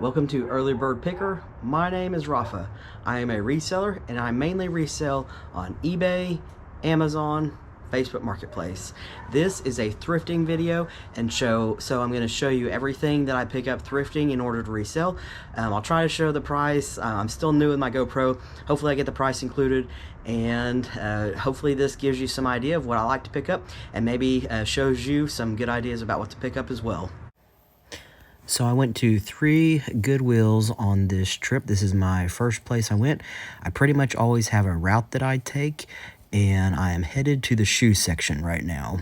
Welcome to Early Bird Picker. My name is Rafa. I am a reseller and I mainly resell on eBay, Amazon, Facebook Marketplace. This is a thrifting video and so I'm going to show you everything that I pick up thrifting in order to resell. I'll try to show the price. I'm still new with my GoPro. Hopefully I get the price included, and hopefully this gives you some idea of what I like to pick up and maybe shows you some good ideas about what to pick up as well. So I went to 3 Goodwills on this trip. This is my first place I went. I pretty much always have a route that I take, and I am headed to the shoe section right now.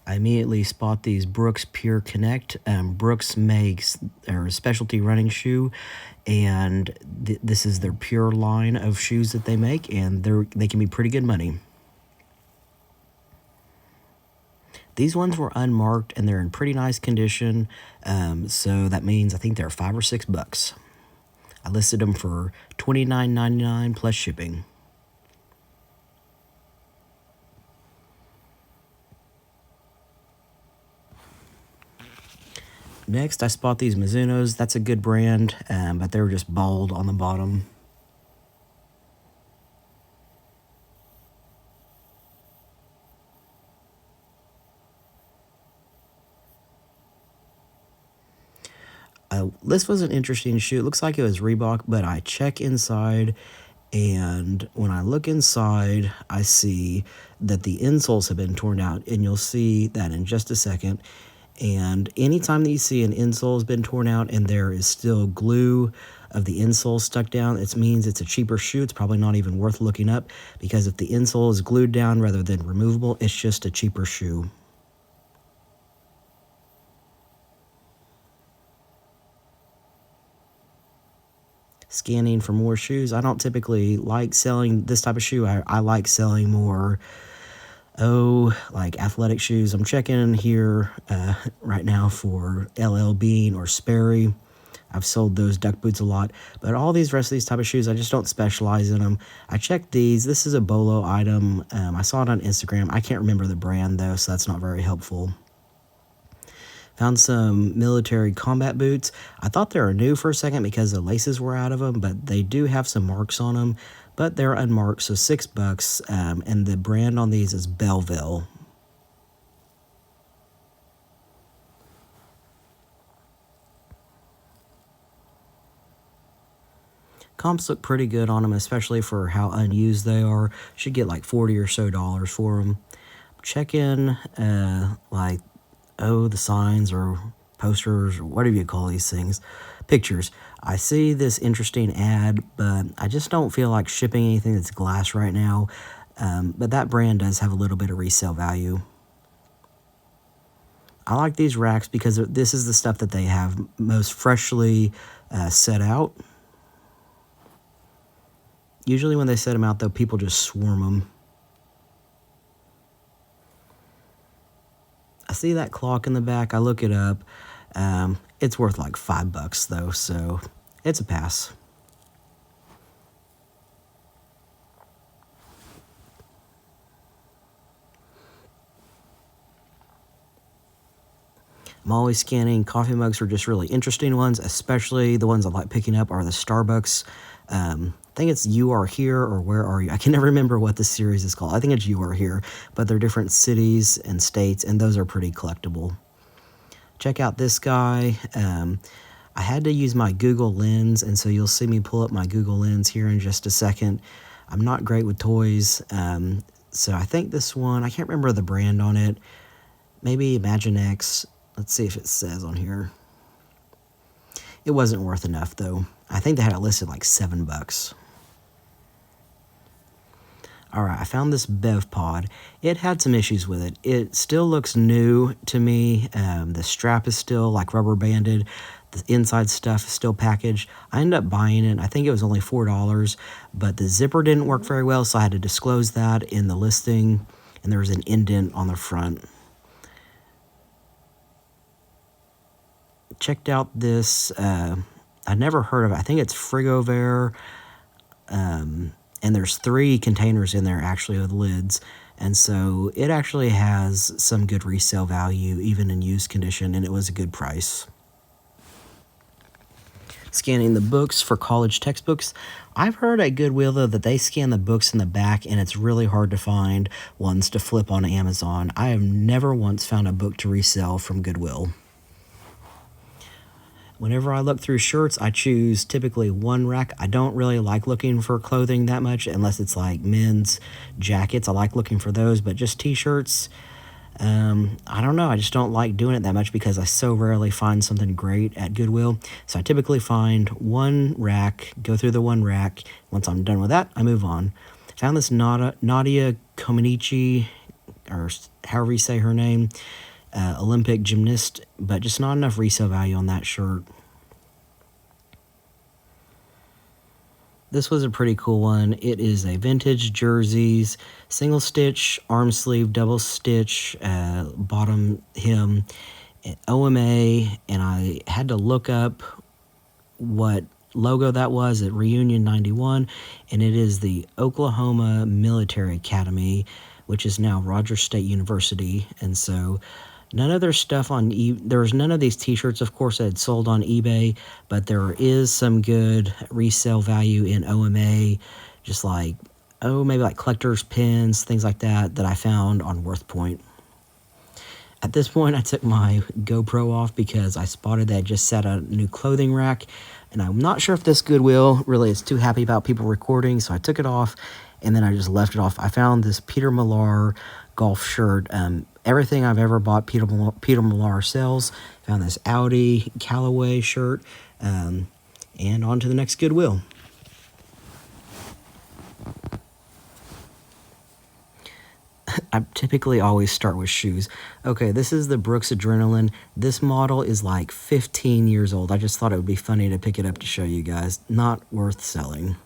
I immediately spot these Brooks Pure Connect. Brooks makes their specialty running shoe, and this is their pure line of shoes that they make, and they can be pretty good money. These ones were unmarked and they're in pretty nice condition, so that means I think they're $5 or $6. I listed them for $29.99 plus shipping. Next, I spot these Mizunos. That's a good brand, but they were just bald on the bottom. This was an interesting shoe. It looks like it was Reebok, but I check inside, and when I look inside, I see that the insoles have been torn out, and you'll see that in just a second. And anytime that you see an insole has been torn out and there is still glue of the insole stuck down, it means it's a cheaper shoe. It's probably not even worth looking up, because if the insole is glued down rather than removable, it's just a cheaper shoe. Scanning for more shoes. I don't typically like selling this type of shoe. I like selling more like athletic shoes. I'm checking here right now for LL Bean or Sperry. I've sold those duck boots a lot, but all these rest of these type of shoes, I just don't specialize in them. I checked these. This is a Bolo item. I saw it on Instagram. I can't remember the brand though, so that's not very helpful. Found some military combat boots. I thought they were new for a second because the laces were out of them, but they do have some marks on them, but they're unmarked, so $6, and the brand on these is Belleville. Comps look pretty good on them, especially for how unused they are. Should get like $40 or so for them. Check in the signs or posters or whatever you call these things, pictures. I see this interesting ad, but I just don't feel like shipping anything that's glass right now. But that brand does have a little bit of resale value. I like these racks because this is the stuff that they have most freshly set out. Usually when they set them out though, people just swarm them. I see that clock in the back. I look it up. It's worth like $5 though, so it's a pass. I'm always scanning. Coffee mugs are just really interesting ones, especially the ones I like picking up are the Starbucks. I think it's You Are Here or Where Are You? I can never remember what the series is called. I think it's You Are Here, but they're different cities and states, and those are pretty collectible. Check out this guy. I had to use my Google Lens, and so you'll see me pull up my Google Lens here in just a second. I'm not great with toys, so I think this one, I can't remember the brand on it. Maybe Imaginext. Let's see if it says on here. It wasn't worth enough, though. I think they had it listed like $7. Alright, I found this Bev Pod. It had some issues with it. It still looks new to me. The strap is still like rubber banded. The inside stuff is still packaged. I ended up buying it. I think it was only $4, but the zipper didn't work very well, so I had to disclose that in the listing, and there was an indent on the front. Checked out this, I never heard of it. I think it's Frigovair, and there's 3 containers in there actually with lids. And so it actually has some good resale value, even in used condition, and it was a good price. Scanning the books for college textbooks. I've heard at Goodwill, though, that they scan the books in the back, and it's really hard to find ones to flip on Amazon. I have never once found a book to resell from Goodwill. Whenever I look through shirts, I choose typically one rack. I don't really like looking for clothing that much unless it's like men's jackets. I like looking for those, but just t-shirts, I don't know. I just don't like doing it that much because I so rarely find something great at Goodwill. So I typically find one rack, go through the one rack. Once I'm done with that, I move on. Found this Nadia Comaneci, or however you say her name, Olympic gymnast, but just not enough resale value on that shirt. This was a pretty cool one. It is a vintage jerseys, single stitch, arm sleeve, double stitch, bottom hem, OMA, and I had to look up what logo that was at Reunion 91, and it is the Oklahoma Military Academy, which is now Rogers State University. And so none of their stuff on there was none of these t-shirts, of course, that had sold on eBay, but there is some good resale value in OMA, just like, maybe like collector's pins, things like that I found on WorthPoint. At this point, I took my GoPro off because I spotted that I just set a new clothing rack, and I'm not sure if this Goodwill really is too happy about people recording, so I took it off, and then I just left it off. I found this Peter Millar golf shirt. Everything I've ever bought Peter Millar sells. Found this Audi Callaway shirt, and on to the next Goodwill. I typically always start with shoes. Okay, this is the Brooks Adrenaline. This model is like 15 years old. I just thought it would be funny to pick it up to show you guys. Not worth selling.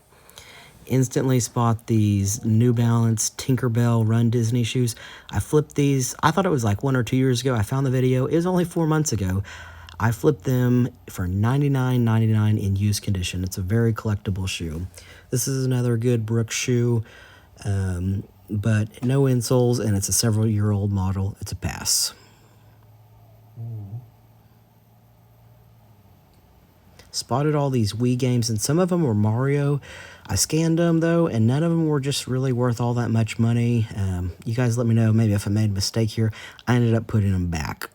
Instantly spot these New Balance Tinkerbell Run Disney shoes. I flipped these. I thought it was like 1 or 2 years ago. I found the video. It was only 4 months ago. I flipped them for $99.99 in used condition. It's a very collectible shoe. This is another good Brooks shoe, but no insoles, and it's a several-year-old model. It's a pass. Spotted all these Wii games, and some of them were Mario. I scanned them, though, and none of them were just really worth all that much money. You guys let me know maybe if I made a mistake here. I ended up putting them back.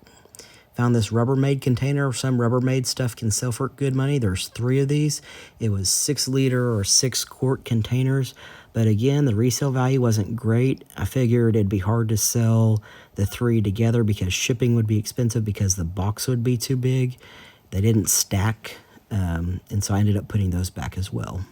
Found this Rubbermaid container. Some Rubbermaid stuff can sell for good money. There's 3 of these. It was 6-liter or 6-quart containers. But again, the resale value wasn't great. I figured it'd be hard to sell the 3 together because shipping would be expensive because the box would be too big. They didn't stack, and so I ended up putting those back as well.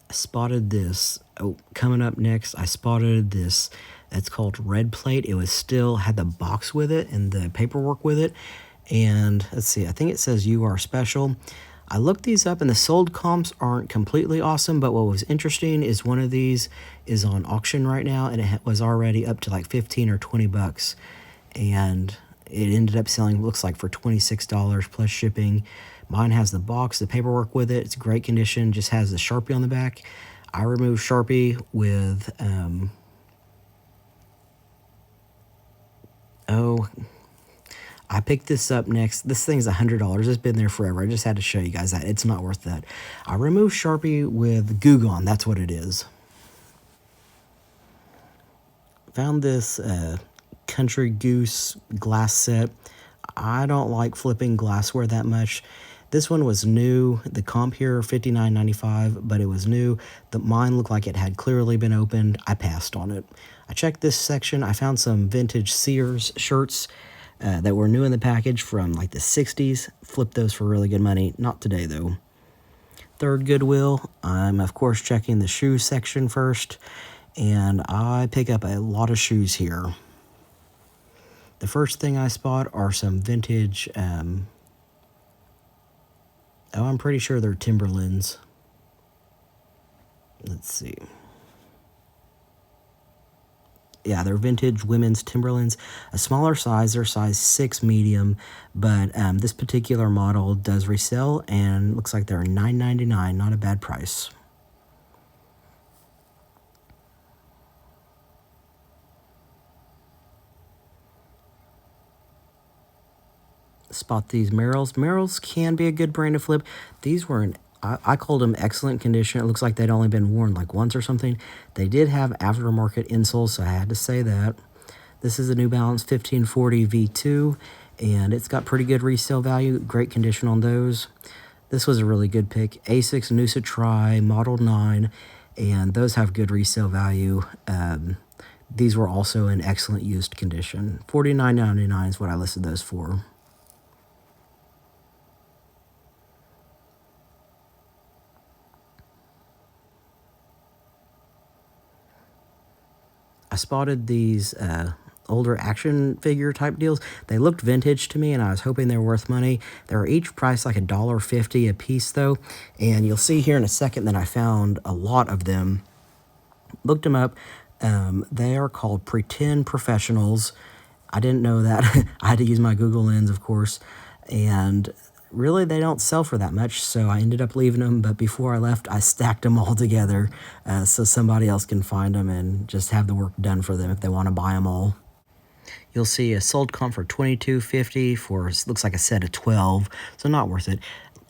I spotted this. Oh, coming up next, I spotted this. It's called Red Plate. It was still had the box with it and the paperwork with it. And let's see, I think it says "You Are Special." I looked these up, and the sold comps aren't completely awesome, but what was interesting is one of these is on auction right now, and it was already up to like 15 or 20 bucks. And it ended up selling, looks like, for $26 plus shipping. Mine has the box, the paperwork with it. It's great condition, just has the Sharpie on the back. I removed Sharpie with, I picked this up next. This thing's $100. It's been there forever. I just had to show you guys that. It's not worth that. I removed Sharpie with Goo Gone. That's what it is. Found this Country Goose glass set. I don't like flipping glassware that much. This one was new. The comp here, $59.95, but it was new. Mine looked like it had clearly been opened. I passed on it. I checked this section. I found some vintage Sears shirts that were new in the package from like the 60s. Flipped those for really good money. Not today, though. Third Goodwill. I'm, of course, checking the shoe section first, and I pick up a lot of shoes here. The first thing I spot are some vintage, I'm pretty sure they're Timberlands. Let's see. Yeah, they're vintage women's Timberlands, a smaller size. They're size 6 medium, but this particular model does resell, and looks like they're $9.99. Not a bad price. Spot these Merrells. Merrells can be a good brand to flip. These were I called them excellent condition. It looks like they'd only been worn like once or something. They did have aftermarket insoles, so I had to say that. This is a New Balance 1540 V2, and it's got pretty good resale value. Great condition on those. This was a really good pick. Asics Noosa Tri Model 9, and those have good resale value. These were also in excellent used condition. $49.99 is what I listed those for. I spotted these older action figure type deals. They looked vintage to me, and I was hoping they were worth money. They were each priced like $1.50 a piece, though. And you'll see here in a second that I found a lot of them. Looked them up. They are called Pretend Professionals. I didn't know that. I had to use my Google Lens, of course. And really, they don't sell for that much, so I ended up leaving them. But before I left, I stacked them all together so somebody else can find them and just have the work done for them if they want to buy them all. You'll see a sold comp for $22.50 for, looks like a set of 12, so not worth it.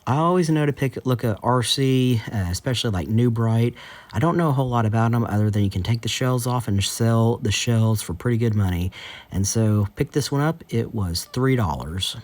I always know to look at RC, especially like New Bright. I don't know a whole lot about them other than you can take the shells off and sell the shells for pretty good money. And so pick this one up. It was $3.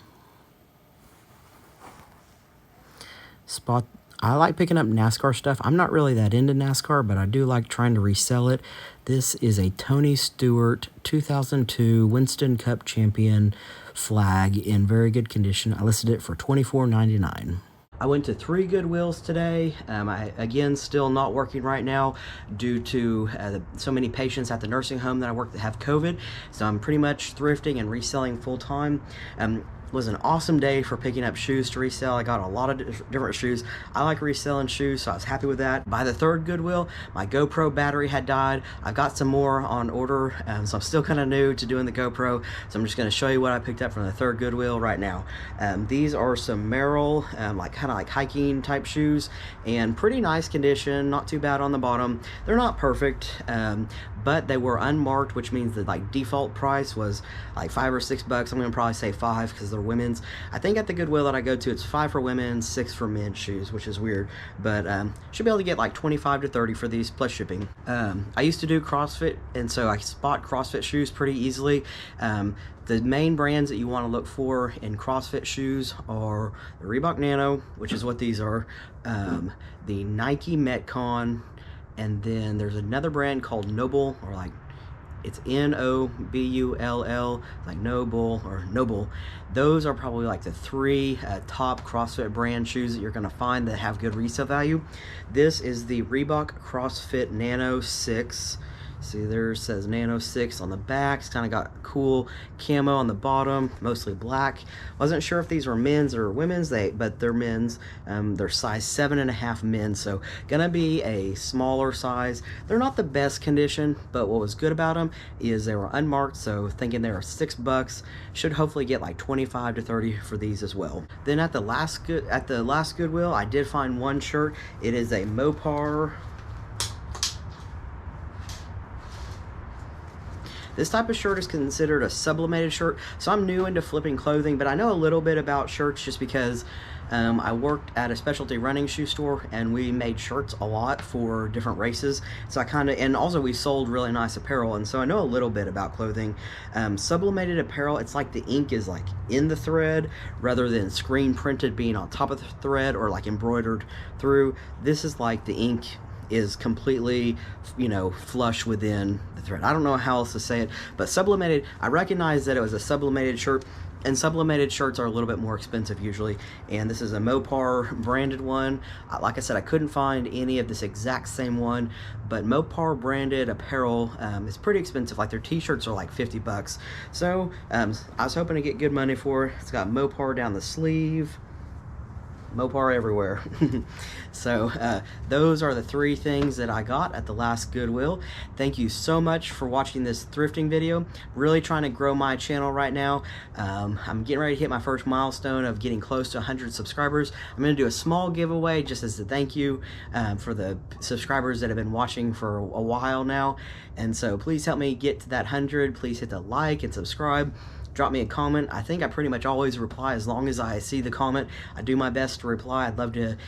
I like picking up NASCAR stuff. I'm not really that into NASCAR, but I do like trying to resell it. This is a Tony Stewart 2002 Winston Cup champion flag in very good condition. I listed it for $24.99. I went to 3 Goodwills today. I, again, still not working right now due to so many patients at the nursing home that I work that have COVID. So I'm pretty much thrifting and reselling full time. Was an awesome day for picking up shoes to resell. I got a lot of different shoes. I like reselling shoes, so I was happy with that. By the 3rd Goodwill, my GoPro battery had died. I got some more on order, so I'm still kind of new to doing the GoPro, so I'm just going to show you what I picked up from the 3rd Goodwill right now. These are some Merrell, kind of like hiking type shoes, and pretty nice condition, not too bad on the bottom. They're not perfect, but they were unmarked, which means that like default price was like $5 or $6. I'm going to probably say 5 because they're women's. I think at the Goodwill that I go to, it's 5 for women, 6 for men's shoes, which is weird, but should be able to get like 25 to 30 for these plus shipping. I used to do CrossFit, and so I spot CrossFit shoes pretty easily. The main brands that you want to look for in CrossFit shoes are the Reebok Nano, which is what these are, the Nike Metcon, and then there's another brand called Noble, or like it's Nobull, like Noble or Noble. Those are probably like the 3 top CrossFit brand shoes that you're going to find that have good resale value. This is the Reebok CrossFit Nano 6. See, there it says Nano 6 on the back. It's kind of got cool camo on the bottom, mostly black. Wasn't sure if these were men's or women's, but they're men's. They're size 7.5 men's, so gonna be a smaller size. They're not the best condition, but what was good about them is they were unmarked, so thinking they were $6. Should hopefully get like 25 to 30 for these as well. Then at the last Goodwill, I did find one shirt. It is a Mopar. This type of shirt is considered a sublimated shirt, so I'm new into flipping clothing, but I know a little bit about shirts just because I worked at a specialty running shoe store, and we made shirts a lot for different races. So and also we sold really nice apparel, and so I know a little bit about clothing. Sublimated apparel, it's like the ink is like in the thread rather than screen printed being on top of the thread or like embroidered through. This is like the ink is completely, flush within the thread. I don't know how else to say it, but sublimated, I recognize that it was a sublimated shirt, and sublimated shirts are a little bit more expensive usually, and this is a Mopar branded one. Like I said, I couldn't find any of this exact same one, but Mopar branded apparel is pretty expensive. Like their t-shirts are like $50. So I was hoping to get good money for it. It's got Mopar down the sleeve. Mopar everywhere. So those are the 3 things that I got at the last Goodwill. Thank you so much for watching this thrifting video. Really trying to grow my channel right now. I'm getting ready to hit my first milestone of getting close to 100 subscribers. I'm going to do a small giveaway just as a thank you for the subscribers that have been watching for a while now. And so please help me get to that 100. Please hit the like and subscribe. Drop me a comment. I think I pretty much always reply as long as I see the comment. I do my best to reply. I'd love to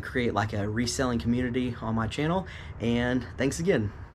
create like a reselling community on my channel. And thanks again.